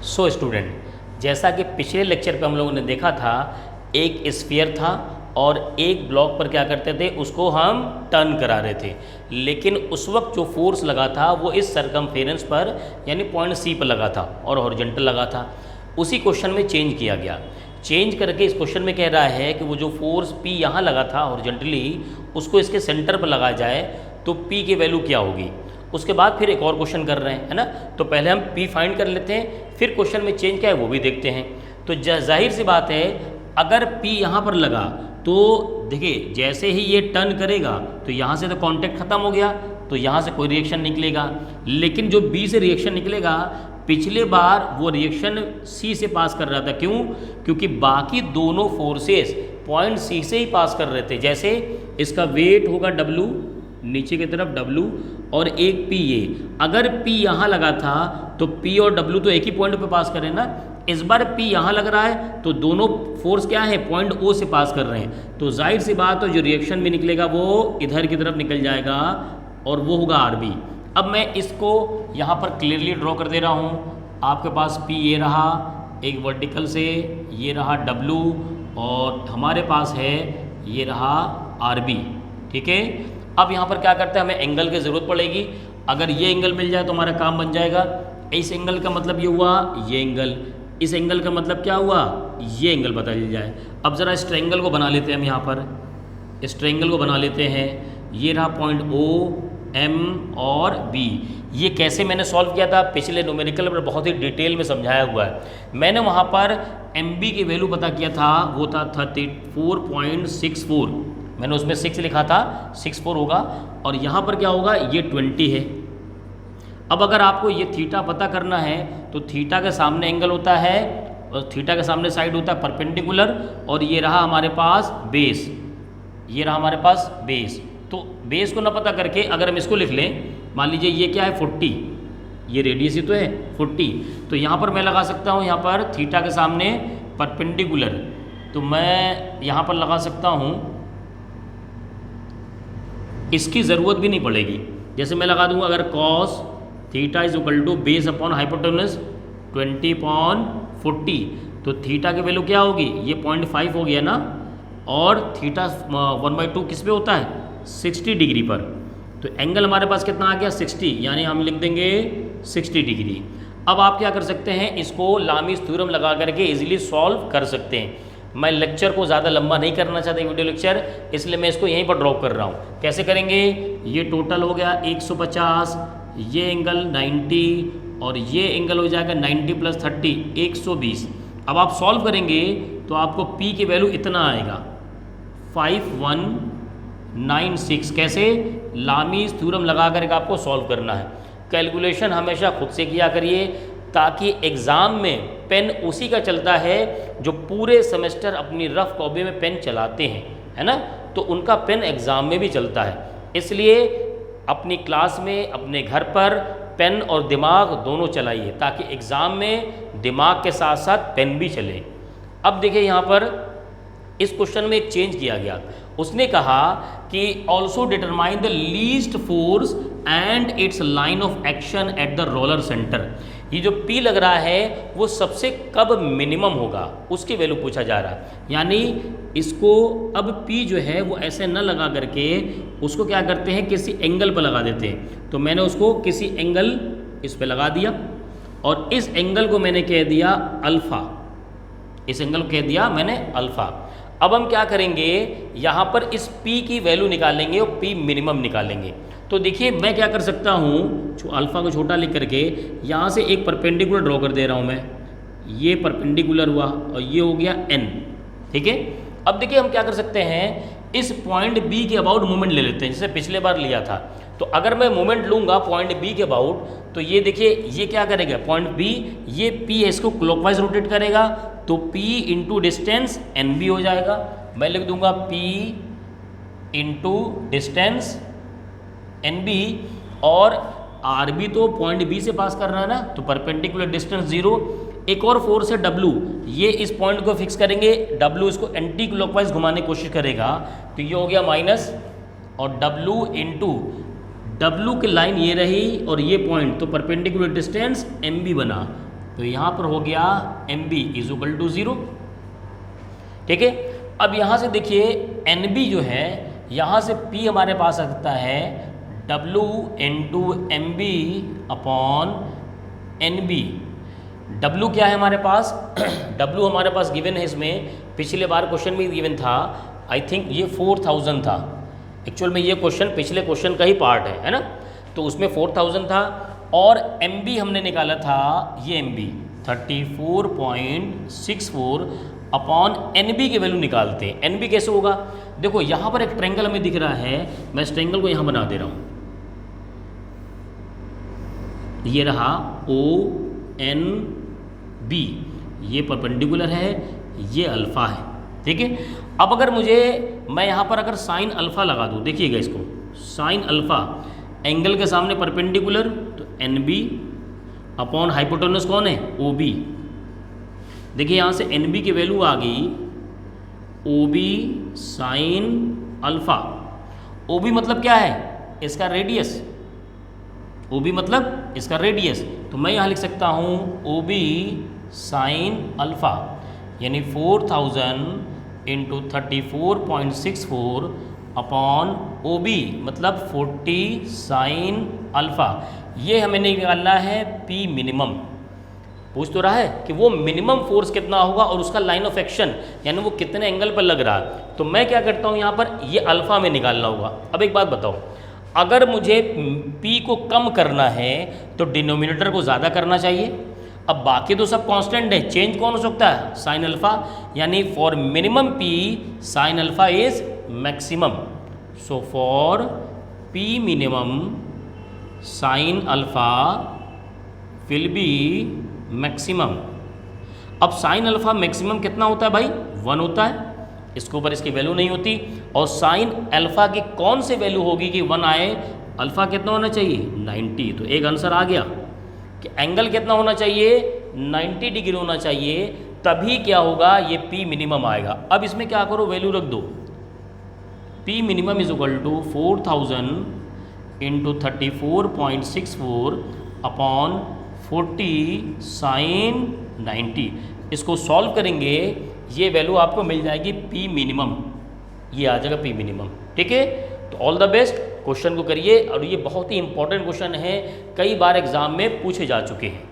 So student, जैसा कि पिछले लेक्चर पे हम लोगों ने देखा था, एक स्फीयर था और एक ब्लॉक पर क्या करते थे, उसको हम टर्न करा रहे थे। लेकिन उस वक्त जो फोर्स लगा था वो इस सरकमफेरेंस पर यानी पॉइंट सी पर लगा था और हॉरिजॉन्टल लगा था। उसी क्वेश्चन में चेंज किया गया। चेंज करके इस क्वेश्चन में कह रहा है कि वो जो फोर्स पी यहाँ लगा था हॉरिजॉन्टली, उसको इसके सेंटर पर लगाया जाए तो पी की वैल्यू क्या होगी। उसके बाद फिर एक और क्वेश्चन कर रहे हैं, है ना। तो पहले हम पी फाइंड कर लेते हैं, फिर क्वेश्चन में चेंज क्या है वो भी देखते हैं। तो जाहिर सी बात है, अगर पी यहाँ पर लगा तो देखिए जैसे ही ये टर्न करेगा तो यहाँ से तो कांटेक्ट खत्म हो गया, तो यहाँ से कोई रिएक्शन निकलेगा। लेकिन जो बी से रिएक्शन निकलेगा, पिछले बार वो रिएक्शन सी से पास कर रहा था। क्यों? क्योंकि बाकी दोनों फोर्सेस पॉइंट सी से ही पास कर रहे थे। जैसे इसका वेट होगा W, नीचे की तरफ W और एक P ये, अगर P यहाँ लगा था तो P और W तो एक ही पॉइंट पे पास करें ना। इस बार P यहाँ लग रहा है तो दोनों फोर्स क्या है, पॉइंट O से पास कर रहे हैं। तो जाहिर सी बात है जो रिएक्शन भी निकलेगा वो इधर की तरफ निकल जाएगा और वो होगा RB। अब मैं इसको यहाँ पर क्लियरली ड्रॉ कर दे रहा हूँ। आपके पास P ये रहा एक वर्टिकल से, ये रहा W और हमारे पास है ये रहा RB, ठीक है। अब यहाँ पर क्या करते हैं, हमें एंगल की ज़रूरत पड़ेगी। अगर ये एंगल मिल जाए तो हमारा काम बन जाएगा। इस एंगल का मतलब ये हुआ ये एंगल, इस एंगल का मतलब क्या हुआ, ये एंगल पता चल जाए। अब ज़रा इस ट्रायंगल को बना लेते हैं हम, यहाँ पर इस ट्रायंगल को बना लेते हैं। ये रहा पॉइंट O, M और B। ये कैसे मैंने सॉल्व किया था, पिछले न्यूमेरिकल पर बहुत ही डिटेल में समझाया हुआ है। मैंने वहाँ पर MB की वैल्यू पता किया था, वो था 34.64। मैंने उसमें 6 लिखा था, 64 होगा। और यहाँ पर क्या होगा, ये 20 है। अब अगर आपको ये थीटा पता करना है तो थीटा के सामने एंगल होता है और थीटा के सामने साइड होता है परपेंडिकुलर, और ये रहा हमारे पास बेस, ये रहा हमारे पास बेस। तो बेस को ना पता करके अगर हम इसको लिख लें, मान लीजिए ये क्या है 40, ये रेडियस ही तो है 40, तो यहाँ पर मैं लगा सकता हूँ, यहाँ पर थीटा के सामने परपेंडिकुलर, तो मैं यहाँ पर लगा सकता हूँ, इसकी ज़रूरत भी नहीं पड़ेगी। जैसे मैं लगा दूंगा, अगर cos theta is equal to base upon hypotenuse 20/40, तो थीटा की वैल्यू क्या होगी, ये 0.5 हो गया ना, और थीटा 1/2 किस पे होता है, 60 डिग्री पर। तो एंगल हमारे पास कितना आ गया 60, यानी हम लिख देंगे 60 डिग्री। अब आप क्या कर सकते हैं, इसको लामीज़ थ्योरम लगा करके इजीली सॉल्व कर सकते हैं। मैं लेक्चर को ज़्यादा लंबा नहीं करना चाहता वीडियो लेक्चर, इसलिए मैं इसको यहीं पर ड्रॉप कर रहा हूँ। कैसे करेंगे, ये टोटल हो गया 150, ये एंगल 90 और ये एंगल हो जाएगा 90 + 30 120। अब आप सॉल्व करेंगे तो आपको P की वैल्यू इतना आएगा 5196। कैसे, लामीज़ थ्योरम लगा करके आपको सॉल्व करना है। कैलकुलेशन हमेशा खुद से किया करिए, ताकि एग्ज़ाम में पेन उसी का चलता है जो पूरे सेमेस्टर अपनी रफ कॉपी में पेन चलाते हैं, है ना। तो उनका पेन एग्ज़ाम में भी चलता है, इसलिए अपनी क्लास में अपने घर पर पेन और दिमाग दोनों चलाइए, ताकि एग्ज़ाम में दिमाग के साथ साथ पेन भी चले। अब देखिए यहाँ पर इस क्वेश्चन में एक चेंज किया गया। उसने कहा कि also determine the least force and it's line of action at the roller centre. ये जो P लग रहा है वो सबसे कब मिनिमम होगा, उसकी वैल्यू पूछा जा रहा है। यानी इसको अब P जो है वो ऐसे न लगा करके उसको क्या करते हैं, किसी एंगल पर लगा देते हैं। तो मैंने उसको किसी एंगल इस पे लगा दिया और इस एंगल को मैंने कह दिया अल्फ़ा, इस एंगल को कह दिया मैंने अल्फ़ा। अब हम क्या करेंगे, यहाँ पर इस P की वैल्यू निकालेंगे और P मिनिमम निकालेंगे। तो देखिए मैं क्या कर सकता हूँ, अल्फ़ा को छोटा लिख करके यहाँ से एक परपेंडिकुलर ड्रॉ कर दे रहा हूँ मैं, ये परपेंडिकुलर हुआ और ये हो गया N, ठीक है। अब देखिए हम क्या कर सकते हैं, इस पॉइंट B के अबाउट मोमेंट ले लेते हैं, जैसे पिछले बार लिया था। तो अगर मैं मोमेंट लूँगा पॉइंट B के अबाउट, तो ये देखिए ये क्या करेगा, पॉइंट B, ये P है, इसको क्लॉकवाइज रोटेट करेगा, तो P इंटू डिस्टेंस NB हो जाएगा। मैं लिख दूंगा P इंटू डिस्टेंस NB, और RB तो पॉइंट B से पास कर रहा है ना, तो परपेंडिकुलर डिस्टेंस 0। एक और फोर्स है W, ये इस पॉइंट को फिक्स करेंगे, W इसको एंटी क्लॉकवाइज घुमाने की कोशिश करेगा, तो ये हो गया माइनस, और W इंटू W की लाइन ये रही और ये पॉइंट, तो परपेंडिकुलर डिस्टेंस MB बना, तो यहाँ पर हो गया M B is equal to 0। ठीक है, अब यहाँ से देखिए एन बी जो है, यहाँ से P हमारे पास आ सकता है W into M B upon N B. W क्या है हमारे पास W हमारे पास गिवन है, इसमें पिछले बार क्वेश्चन में गिवन था, आई थिंक ये 4000 था। एक्चुअल में ये क्वेश्चन पिछले क्वेश्चन का ही पार्ट है ना, तो उसमें 4000 था। और एम बी हमने निकाला था, ये M B 34.64 upon N B की वैल्यू निकालते हैं। एन बी कैसे होगा, देखो यहाँ पर एक ट्रायंगल हमें दिख रहा है, मैं इस ट्रायंगल को यहाँ बना दे रहा हूँ। ये रहा ओ एन बी, ये परपेंडिकुलर है, ये अल्फ़ा है। ठीक है, अब अगर मैं यहाँ पर अगर साइन अल्फ़ा लगा दूँ, देखिएगा इसको, साइन अल्फ़ा एंगल के सामने परपेंडिकुलर, तो एन बी अपॉन हाइपोटेन्यूस कौन है, ओ बी। देखिए यहाँ से एन बी की वैल्यू आ गई O B sine alpha. O B मतलब क्या है, इसका रेडियस, ओ बी मतलब इसका रेडियस, तो मैं यहाँ लिख सकता हूँ ओ बी साइन अल्फ़ा, यानी 4000 इंटू 34.64 अपॉन ओ बी मतलब 40 साइन अल्फ़ा। ये हमें निकालना है पी मिनिमम। पूछ तो रहा है कि वो मिनिमम फोर्स कितना होगा और उसका लाइन ऑफ एक्शन, यानी वो कितने एंगल पर लग रहा है। तो मैं क्या करता हूँ, यहाँ पर ये अल्फ़ा में निकालना होगा। अब एक बात बताओ, अगर मुझे P को कम करना है तो डिनोमिनेटर को ज़्यादा करना चाहिए। अब बाकी तो सब कांस्टेंट है, चेंज कौन हो सकता है, साइन अल्फ़ा, यानी for minimum P sine alpha is maximum. So for P minimum sine alpha will be maximum. अब साइन अल्फ़ा मैक्सिमम कितना होता है भाई, 1 होता है, इसके ऊपर इसकी वैल्यू नहीं होती। और साइन अल्फ़ा की कौन सी वैल्यू होगी कि 1 आए, अल्फ़ा कितना होना चाहिए, 90। तो एक आंसर आ गया कि एंगल कितना होना चाहिए, 90 डिग्री होना चाहिए, तभी क्या होगा, ये P मिनिमम आएगा। अब इसमें क्या करो, वैल्यू रख दो, P minimum is equal to 4000 into 34.64 upon 40 sine 90। इसको सॉल्व करेंगे, ये वैल्यू आपको मिल जाएगी P मिनिमम, ये आ जाएगा P मिनिमम। ठीक है, तो ऑल द बेस्ट, क्वेश्चन को करिए। और ये बहुत ही इंपॉर्टेंट क्वेश्चन है, कई बार एग्जाम में पूछे जा चुके हैं।